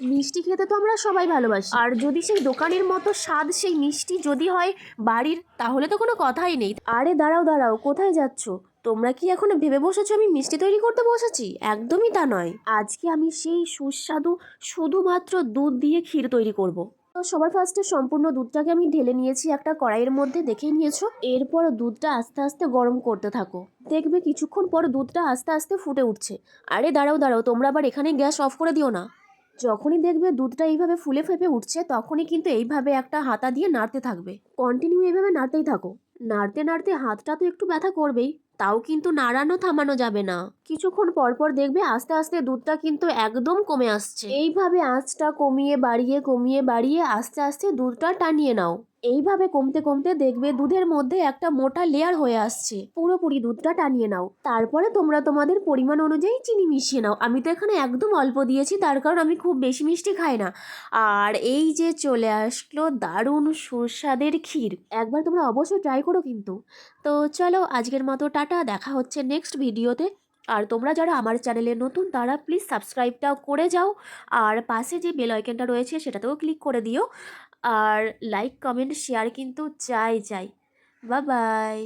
মিষ্টি খেতে তো আমরা সবাই ভালোবাসি, আর যদি সেই দোকানের মতো স্বাদ সেই মিষ্টি যদি হয় বাড়ির, তাহলে তো কোনো কথাই নেই। আরে দাঁড়াও দাঁড়াও, কোথায় যাচ্ছ? তোমরা কি এখনো ভেবে বসেছো আমি মিষ্টি তৈরি করতে বসেছি? একদমই তা নয়। আজকে আমি সেই সুস্বাদু শুধুমাত্র দুধ দিয়ে ক্ষীর তৈরি করব। তো সবার ফার্স্টে সম্পূর্ণ দুধটাকে আমি ঢেলে নিয়েছি একটা কড়াইয়ের মধ্যে, দেখেই নিয়েছো। এরপর দুধটা আস্তে আস্তে গরম করতে থাকো। দেখবে কিছুক্ষণ পর দুধটা আস্তে আস্তে ফুটে উঠছে। আরে দাঁড়াও দাঁড়াও, তোমরা আবার এখানে গ্যাস অফ করে দিও না। যখনই দেখবে দুধটা এইভাবে ফুলে ফেপে উঠছে, তখনই কিন্তু এইভাবে একটা হাতা দিয়ে নাড়তে থাকবে। কন্টিনিউ এইভাবে নাড়তেই থাকো। নাড়তে নাড়তে হাতটা তো একটু ব্যথা করবেই, তাও কিন্তু নাড়ানো থামানো যাবে না। কিছুক্ষণ পর পর দেখবে আস্তে আস্তে দুধটা কিন্তু একদম কমে আসছে। এইভাবে আঁচটা কমিয়ে বাড়িয়ে আস্তে আস্তে দুধটা টানিয়ে নাও। এইভাবে কমতে কমতে দেখবে দুধের মধ্যে একটা মোটা লেয়ার হয়ে আসছে। পুরোপুরি দুধটা টানিয়ে নাও। তারপরে তোমরা তোমাদের পরিমাণ অনুযায়ী চিনি মিশিয়ে নাও। আমি তো এখানে একদম অল্প দিয়েছি, তার কারণ আমি খুব বেশি মিষ্টি খাই না। আর এই যে চলে আসলো দারুণ সুস্বাদের ক্ষীর। একবার তোমরা অবশ্যই ট্রাই করো কিন্তু। তো চলো আজকের মতো টাটা, দেখা হচ্ছে নেক্সট ভিডিওতে। আর তোমরা যারা আমার চ্যানেলে নতুন তারা প্লিজ সাবস্ক্রাইবটাও করে যাও, আর পাশে যে বেল আইকনটা রয়েছে সেটাতেও ক্লিক করে দিও। আর লাইক কমেন্ট শেয়ার কিন্তু চাই। Bye bye.